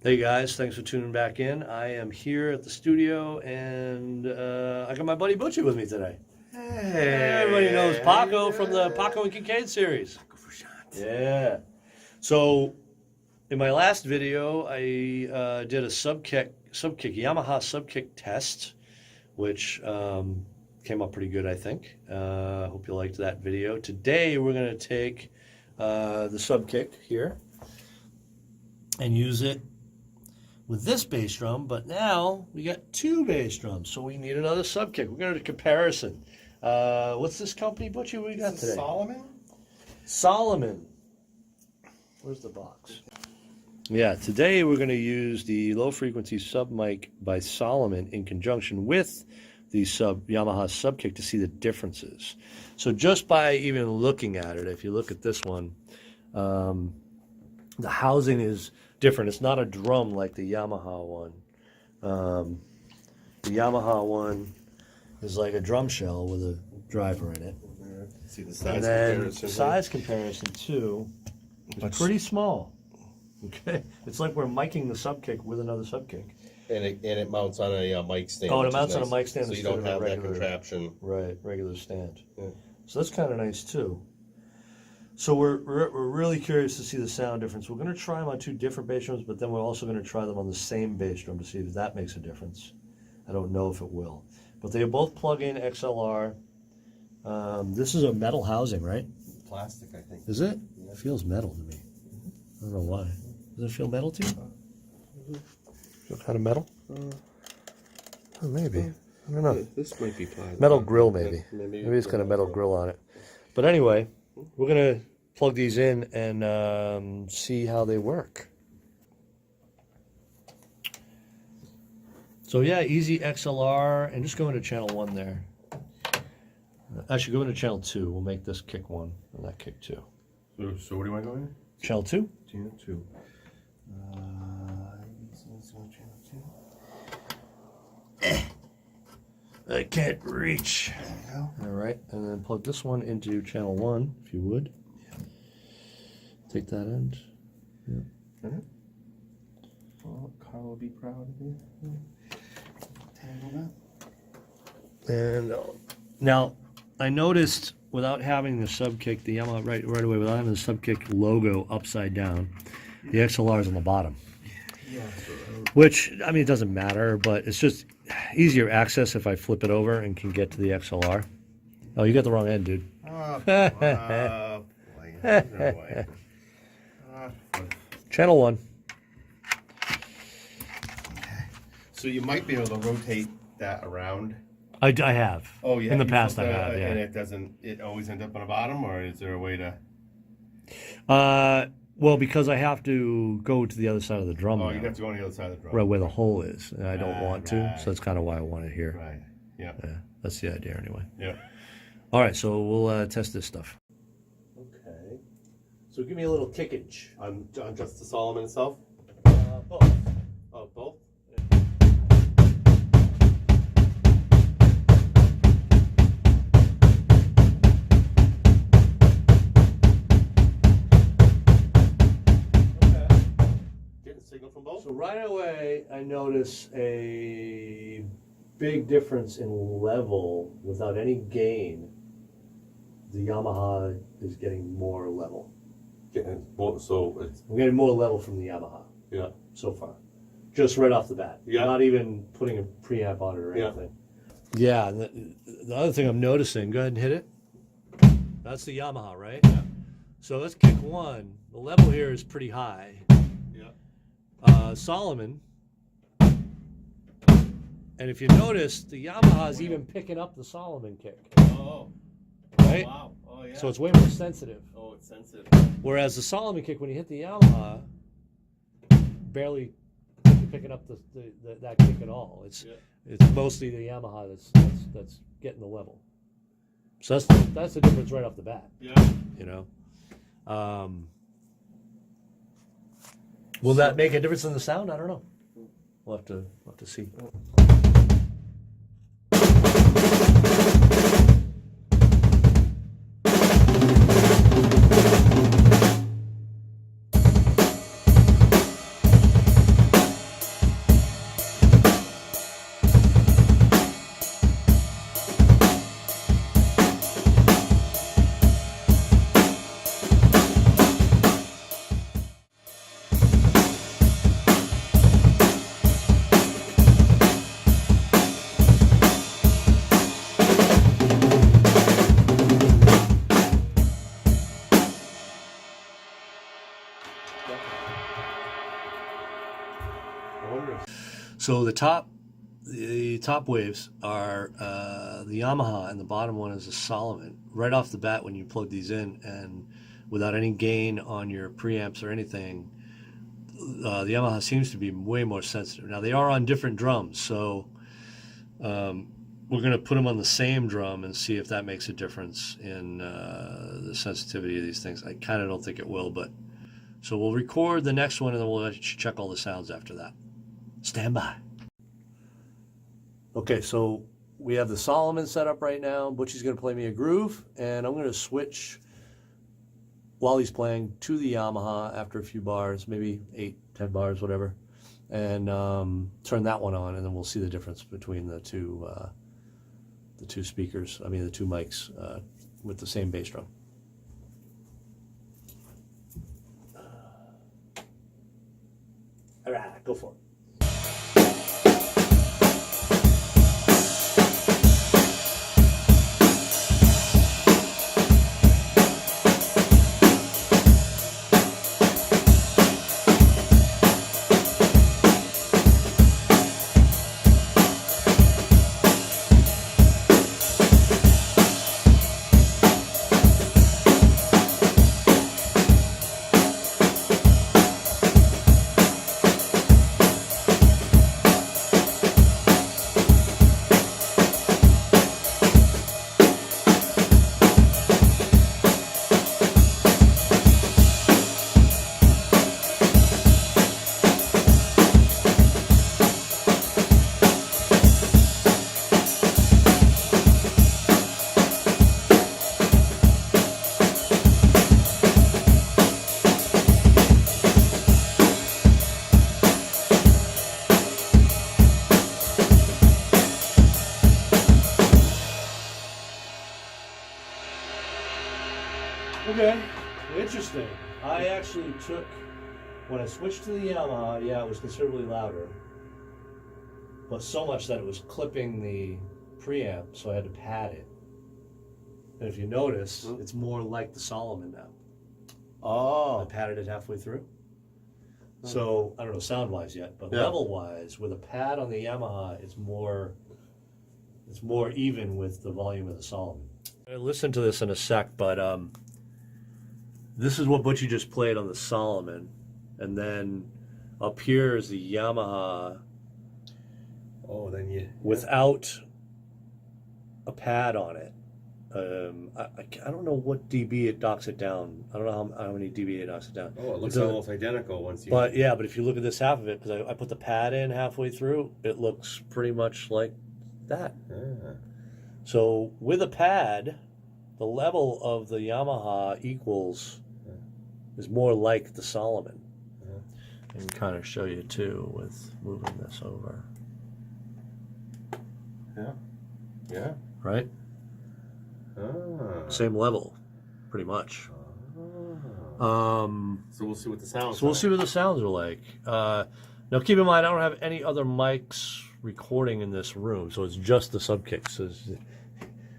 Hey guys, thanks for tuning back in. I am here at the studio and I got my buddy Butchie with me today. Hey, everybody knows Paco from the Paco and Kincaid series. Paco for shot. Yeah. So in my last video, I did a Subkick, Yamaha Subkick test, which came up pretty good, I think. Hope you liked that video. Today we're going to take the Subkick here and use it with this bass drum, but now we got two bass drums, so we need another Subkick. We're going to do a comparison. What's this company, Butchie, we got today? Solomon? Solomon. Where's the box? Yeah, today we're going to use the low-frequency Submic by Solomon in conjunction with the Yamaha Subkick to see the differences. So just by even looking at it, if you look at this one, the housing is different. It's not a drum like the Yamaha one. The Yamaha one is like a drum shell with a driver in it. See the size and then comparison. Size comparison too. It's pretty small. Okay, it's like we're micing the Subkick with another Subkick. And it mounts on a mic stand. Oh, it mounts on a mic stand, so you instead don't of a have regular, that contraption. Right, regular stand. Yeah. So that's kind of nice too. So we're really curious to see the sound difference. We're going to try them on two different bass drums, but then we're also going to try them on the same bass drum to see if that makes a difference. I don't know if it will. But they both plug-in XLR. This is a metal housing, right? Plastic, I think. Is it? Yeah. It feels metal to me. I don't know why. Does it feel metal to you? Feel kind of metal? Oh, maybe. I don't know. This might be plastic. Metal grill, maybe. Yeah, Maybe it's got a metal grill on it. But anyway, we're going to plug these in and see how they work. So yeah, easy XLR, and just go into channel 1 there. Actually, go into channel 2. We'll make this kick 1 and that kick 2. So what do I go in? Channel 2? Channel 2. I can't reach. There you go. All right, and then plug this one into channel 1, if you would. Yeah. Take that end. Yeah. Mm-hmm. Oh, Carl will be proud of you. Tangle that. And now, I noticed without having the Subkick, the Yamaha right away, without having the Subkick logo upside down, the XLR is on the bottom. Yeah. Which, I mean, it doesn't matter, but it's just easier access if I flip it over and can get to the XLR. Oh, you got the wrong end, dude. Oh, boy. No way. Channel 1. So you might be able to rotate that around. I have. Oh yeah. In the you past, I flip have. that, Yeah. And it doesn't. It always end up on the bottom, or is there a way to? Well, because I have to go to the other side of the drum. Oh, now, you have to go on the other side of the drum. right where the hole is, and I don't want to. Right. So that's kind of why I want it here. Right. Yeah. Yeah, that's the idea anyway. Yeah. All right, so we'll test this stuff. Okay. So give me a little kickage. On just the Solomon itself. Both. Oh, both. Signal from both? So right away, I notice a big difference in level without any gain. The Yamaha is getting more level. So it's I'm getting more level from the Yamaha yeah. so far. Just right off the bat. Yeah. Not even putting a preamp on it or Yeah. anything. Yeah, and the other thing I'm noticing, go ahead and hit it. That's the Yamaha, right? Yeah. So let's kick 1. The level here is pretty high. Solomon, and if you notice, the Yamaha is even picking up the Solomon kick, Oh. right? Wow. Oh yeah. So it's way more sensitive. Oh, it's sensitive. Whereas the Solomon kick, when you hit the Yamaha, barely picking up that kick at all. It's mostly the Yamaha that's getting the level. So that's the difference right off the bat. Yeah. You know. Will that make a difference in the sound? I don't know. We'll have to see. So the top waves are the Yamaha, and the bottom one is a Solomon. Right off the bat, when you plug these in, and without any gain on your preamps or anything, the Yamaha seems to be way more sensitive. Now they are on different drums, so we're going to put them on the same drum and see if that makes a difference in the sensitivity of these things. I kind of don't think it will, but so we'll record the next one and then we'll let you check all the sounds after that. Stand by. Okay, so we have the Solomon set up right now. Butchie's going to play me a groove, and I'm going to switch while he's playing to the Yamaha after a few bars, maybe 8-10 bars, whatever, and turn that one on, and then we'll see the difference between the two speakers. I mean, the two mics with the same bass drum. All right, go for it. Okay, interesting. I actually took, when I switched to the Yamaha, yeah, it was considerably louder, but so much that it was clipping the preamp, so I had to pad it. And if you notice, it's more like the Solomon now. Oh. I padded it halfway through. So, I don't know sound-wise yet, but level-wise, with a pad on the Yamaha, it's more even with the volume of the Solomon. I'll listen to this in a sec, but this is what Butchie just played on the Solomon, and then up here is the Yamaha. Oh, then you without a pad on it. I don't know what dB it docks it down. I don't know how many dB it docks it down. Oh, it looks almost identical once you. But yeah, but if you look at this half of it, because I put the pad in halfway through, it looks pretty much like that. Ah. So with a pad, the level of the Yamaha is more like the Solomon. I can kind of show you too with moving this over. Yeah. Yeah. Right? Ah. Same level, pretty much. So we'll see what the sounds. So we'll see what the sounds are like. Now keep in mind, I don't have any other mics recording in this room, so it's just the Subkick. So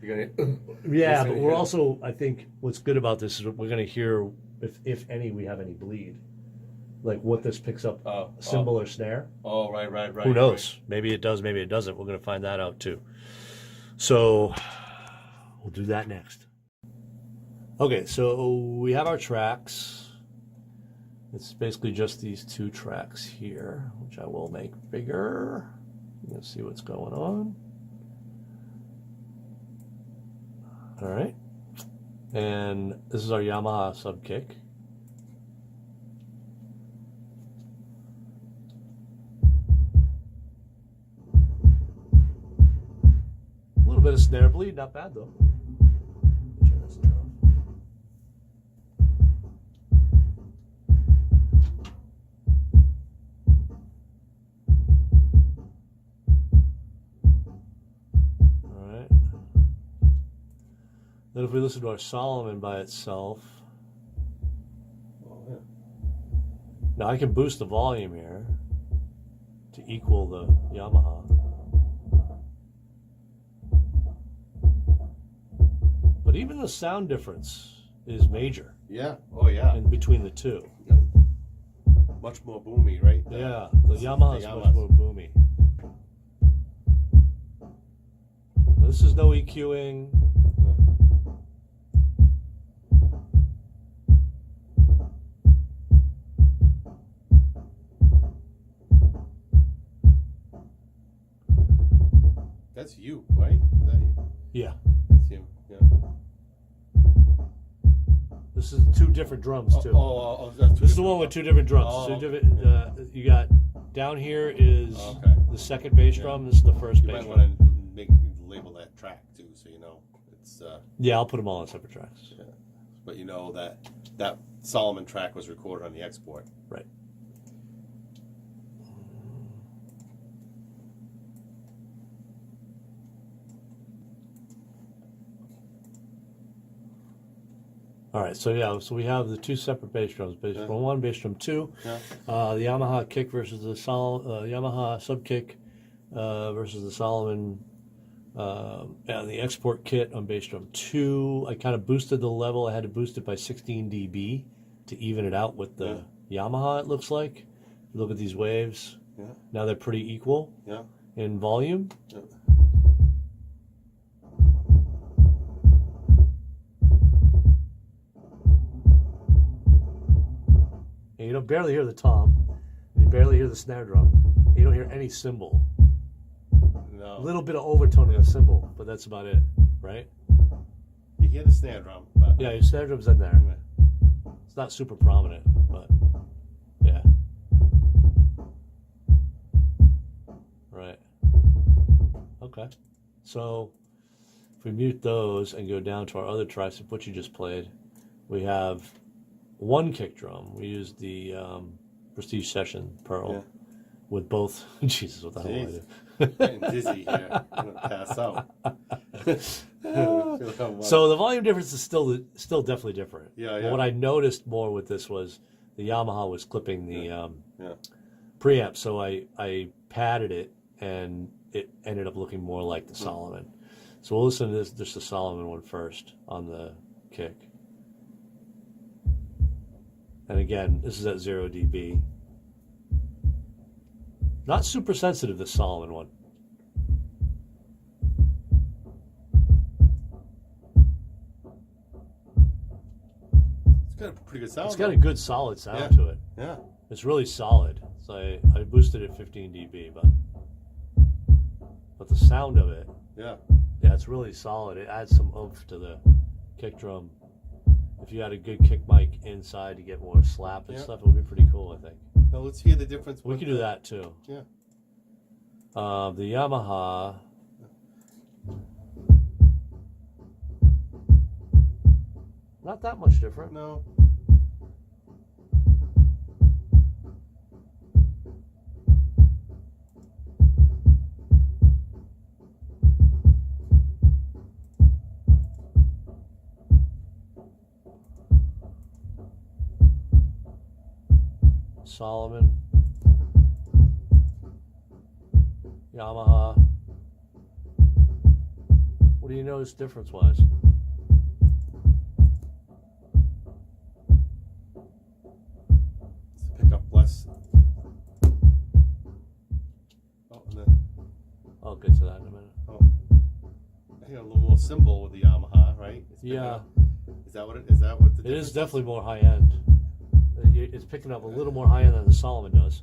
you're gonna. Yeah, but we're also, I think, what's good about this is we're gonna hear if any we have any bleed, like what this picks up, cymbal or snare. Oh, right. Who knows? Right. Maybe it does, maybe it doesn't. We're gonna find that out too. So we'll do that next. Okay, so we have our tracks. It's basically just these two tracks here, which I will make bigger. Let's see what's going on. All right. And this is our Yamaha Subkick. A little bit of snare bleed, not bad though. Turn this down. All right. Then if we listen to our Solomon by itself, now I can boost the volume here to equal the Yamaha. But even the sound difference is major. Yeah. Oh, yeah. In between the two. Much more boomy, right? Yeah. The Yamaha's much more boomy. This is no EQing. That's you, right? Is that you? Yeah. That's you. Yeah. This is two different drums too. That's This is the one with two different drums. Oh, Two different. You got down here is the second bass drum. This is the first You bass might drum. want to label that track too, so you know it's. Yeah, I'll put them all on separate tracks. Yeah. But you know that Solomon track was recorded on the export. Right. All right, so we have the two separate bass drums, bass drum 1, bass drum 2, the Yamaha kick versus the Yamaha Subkick versus the Solomon, and the export kit on bass drum 2. I kind of boosted the level. I had to boost it by 16 dB to even it out with the Yamaha, it looks like. Look at these waves. Yeah. Now they're pretty equal in volume. Yeah. And you don't barely hear the tom. And you barely hear the snare drum. You don't hear any cymbal. No. A little bit of overtone in the cymbal, but that's about it, right? You hear the snare drum, but Yeah, your snare drum's in there. It's not super prominent, but yeah. Right. Okay. So if we mute those and go down to our other tracks of what you just played, we have one kick drum. We used the Prestige Session Pearl with both. Jesus, what the hell am I doing? I'm getting dizzy here. I'm gonna pass out. So the volume difference is still definitely different. Yeah. But what I noticed more with this was the Yamaha was clipping the preamp, so I padded it and it ended up looking more like the Solomon. So we'll listen to this, just the Solomon one first on the kick. And again, this is at 0 dB. Not super sensitive, this Solomon one. It's got a pretty good sound. It's got a good solid sound to it. Yeah. It's really solid. So I boosted it 15 dB, but the sound of it, yeah, it's really solid. It adds some oomph to the kick drum. If you had a good kick mic inside to get more slap and stuff, it would be pretty cool, I think. Now let's hear the difference. We could do that too. Yeah. The Yamaha. Not that much different. No. Solomon, Yamaha. What do you notice difference-wise? Let's pick up less. Oh, and then, I'll get to that in a minute. oh, I hear a little more cymbal with the Yamaha, right? Yeah. Is that what it is? That what the It is difference definitely more high-end. It's picking up a little more high-end than the Solomon does.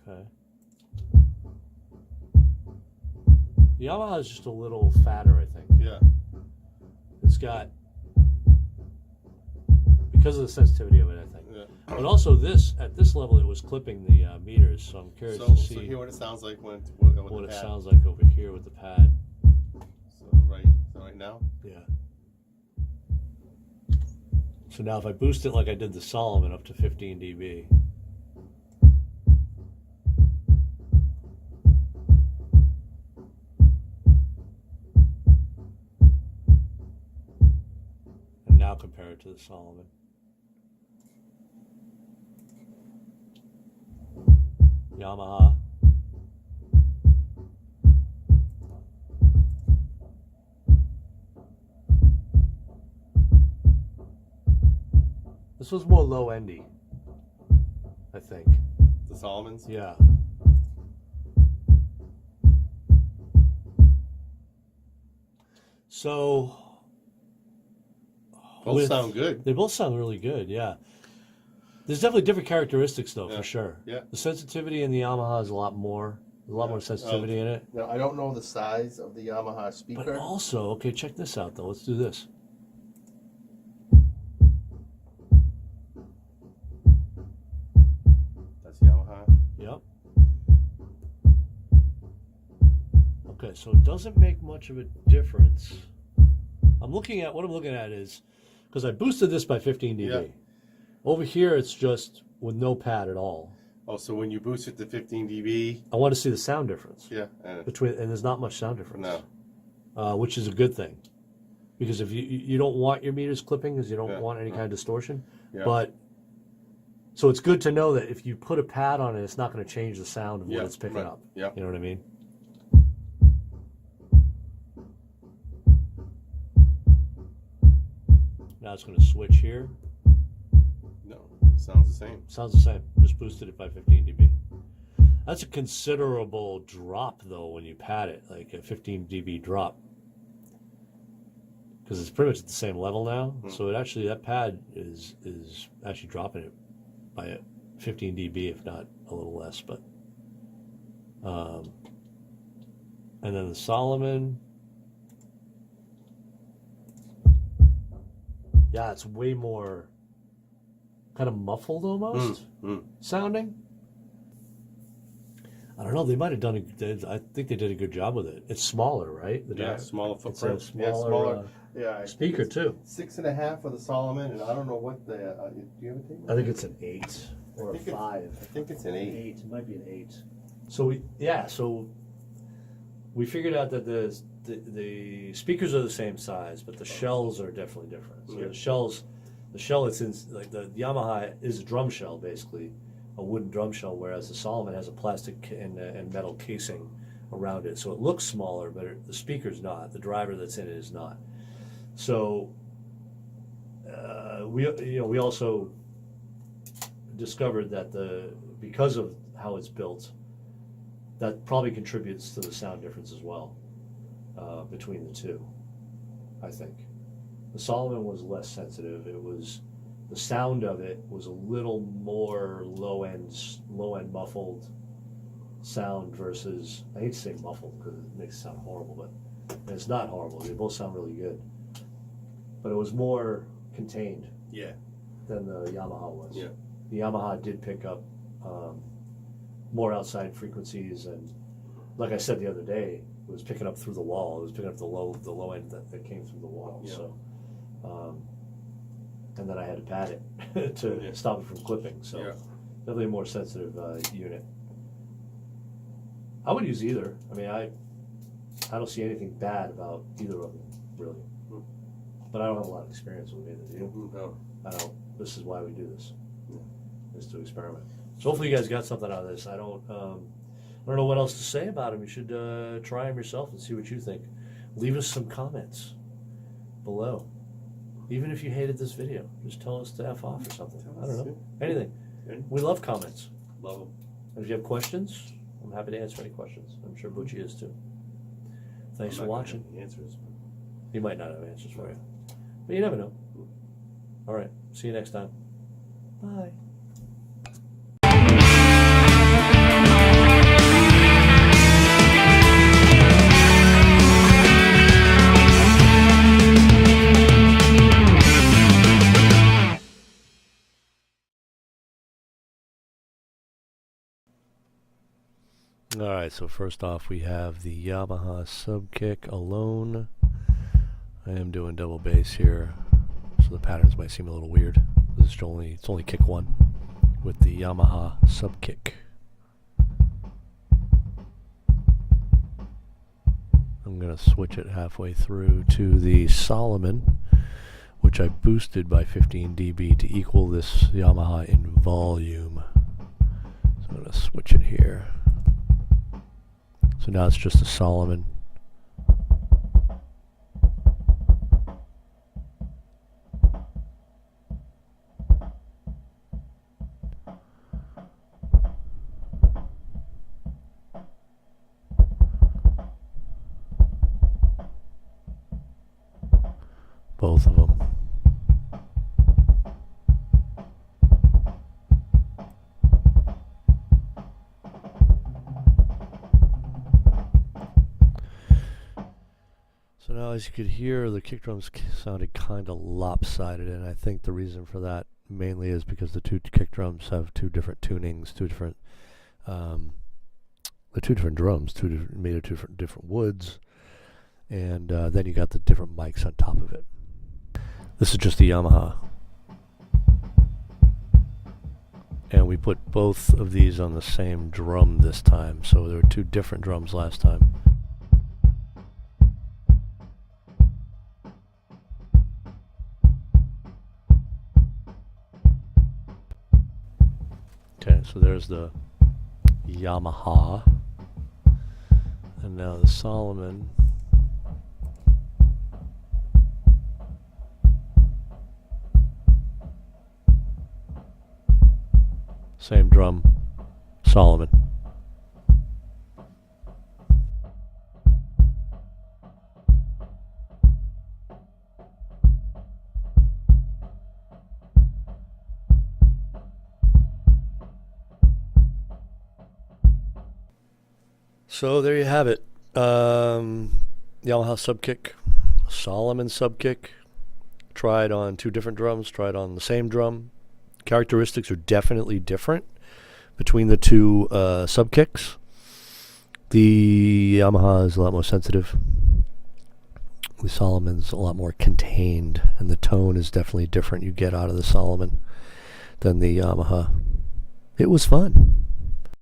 Okay. The Yamaha is just a little fatter, I think. Yeah. It's got, because of the sensitivity of it, I think. Yeah. But also this, at this level, it was clipping the meters, so I'm curious to see So hear what it sounds like when what it sounds like over here with the pad. So right now. Yeah. So now if I boost it like I did the Solomon up to 15 dB. And now compare it to the Solomon. Yamaha. This was more low endy, I think. The Solomons? Yeah. So Both sound good. They both sound really good, yeah. There's definitely different characteristics though, for sure. Yeah. The sensitivity in the Yamaha is a lot more. There's a lot more sensitivity in it. Now, I don't know the size of the Yamaha speaker. But also, okay, check this out though. Let's do this. That's Yamaha. Yep. Okay, so it doesn't make much of a difference. What I'm looking at is, because I boosted this by 15 dB. Yeah. Over here, it's just with no pad at all. Oh, so when you boost it to 15 dB. I want to see the sound difference. Yeah. And there's not much sound difference. No. Which is a good thing, because if you don't want your meters clipping, because you don't Yeah. want any kind of distortion. Yeah. But so it's good to know that if you put a pad on it, it's not going to change the sound of what it's picking up. Yeah. You know what I mean? Now it's going to switch here. No. Sounds the same. Sounds the same. Just boosted it by 15 dB. That's a considerable drop, though, when you pad it, like a 15 dB drop. Because it's pretty much at the same level now. So it actually, that pad is actually dropping it by 15 dB, if not a little less. But and then the Solomon, yeah, it's way more kind of muffled almost sounding. I don't know. They might have done I think they did a good job with it. It's smaller, right? Smaller footprint. It's a smaller, speaker too. 6.5 for the Solomon, and I don't know what the. Do you have a tape? I think it's an 8 or a 5. I think it's an 8. It might be an 8. So we figured out that the speakers are the same size, but the shells are definitely different. So the shell it's in, like the Yamaha is a drum shell, basically a wooden drum shell, whereas the Solomon has a plastic and metal casing around it. So it looks smaller, but the speaker's not. The driver that's in it is not. So we also discovered that because of how it's built, that probably contributes to the sound difference as well between the two. I think the Solomon was less sensitive. The sound of it was a little more low end muffled sound versus, I hate to say muffled because it makes it sound horrible, but it's not horrible. They both sound really good, but it was more contained than the Yamaha was. Yeah. The Yamaha did pick up more outside frequencies, and like I said the other day, it was picking up through the wall. It was picking up the low end that came through the wall. Yeah. So, and then I had to pad it to stop it from clipping. So definitely a more sensitive unit. I would use either. I mean, I don't see anything bad about either of them, really. But I don't have a lot of experience with either. Do you? No. I don't. This is why we do this, is to experiment. So hopefully you guys got something out of this. I don't know what else to say about them. You should try them yourself and see what you think. Leave us some comments below. Even if you hated this video, just tell us to F off or something. I don't know. Anything. We love comments. Love them. And if you have questions, I'm happy to answer any questions. I'm sure Butchie is too. Thanks for watching. Answers. He might not have answers for you, but you never know. All right. See you next time. Bye. All right, so first off we have the Yamaha Subkick alone. I am doing double bass here, so the patterns might seem a little weird. It's only kick one with the Yamaha Subkick. I'm going to switch it halfway through to the Solomon, which I boosted by 15 dB to equal this Yamaha in volume. So I'm going to switch it here. So now it's just a Solomon. both of them. So now, as you could hear, the kick drums sounded kind of lopsided, and I think the reason for that mainly is because the two kick drums have two different tunings, the two different drums, made of different woods, and then you got the different mics on top of it. This is just the Yamaha, and we put both of these on the same drum this time, so there were two different drums last time. Okay, so there's the Yamaha, and now the Solomon. Same drum, Solomon. So there you have it. Yamaha Subkick, Solomon Subkick. Tried on two different drums, tried on the same drum. Characteristics are definitely different between the two subkicks. The Yamaha is a lot more sensitive. The Solomon's a lot more contained, and the tone is definitely different you get out of the Solomon than the Yamaha. It was fun.